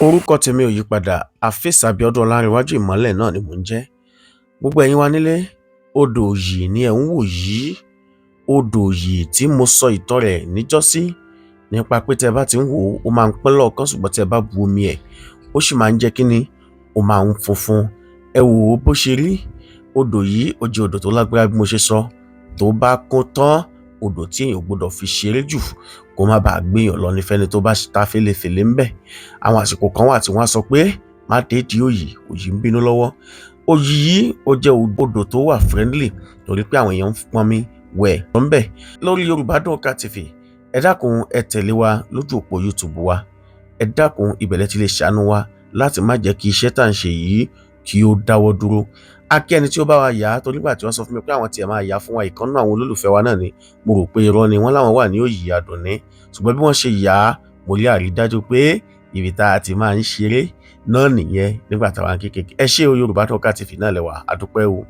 Orúkọ tèmi ò yípadà, Afeez Abiodun Ọlárẹ̀wájú Ìmọ́lẹ̀ náà ni mò ń jẹ́. Gbogbo ẹ̀yin wa nílé, odò òyì ni ẹ̀ ń wò yìí. Odò òyì tí mo sọ ìtàn rẹ̀ níjọ́sí nípa pé tẹ́ bá ti ń wò ó máa ń pín lọ́ọ̀kan, ṣùgbọ́n tẹ́ bá bu omi ẹ̀ ó sì máa ń jẹ́ kíni, ó máa ń funfun. Ẹ wò ó bó ṣe rí. Odò yìí ó jẹ́ odò tó lágbára bí mo ṣe sọ. Tó bá kún tán, odò tí èèyàn ò gbọdọ̀ fi ṣeré jù kó má bàa gbéyàn lọ nífẹ̀ẹ́ni tó bá ta fẹ́lẹ́fẹ́lẹ́ ń bẹ̀. Àwọn àsìkò kan wà tí wọ́n á sọ pé má dédìí òyì, òyì ń bínú lọ́wọ́. Òyì yìí ó jẹ́ odò tó wà friendly torí pé àwọn èèyàn ń pọnmi wẹ̀ lọ́nbẹ̀. Lórí Yorùbá Dùn Ká TV, ẹ dákun ẹ tẹ̀lé wa lójú òpó YouTube wa. Ẹ dákun ibẹ̀lẹ̀ ti lè ṣàánú wa láti má jẹ́ kí iṣẹ́ tá à ń ṣe yìí kí ó dáwọ́ dúró. Akẹ́ni tí ó bá wa yà á torí nígbà tí wọ́n sọ fún mi pé àwọn tí ẹ̀ máa yà fún wa, ìkànnú àwọn olólùfẹ́ wa náà ni, mo rò pé irọ́ ni wọ́n láwọn wà ní Òyì Àdùnní. Ṣùgbọ́n bí wọ́n ṣe yà á, mo rí àrídájú pé ibi tá a ti máa ń ṣeré náà nìyẹn nígbà táwa kékeré. Ẹ ṣé o, Yorùbá Dùn Ká TV náà lẹ́wà, a dúpẹ́ o.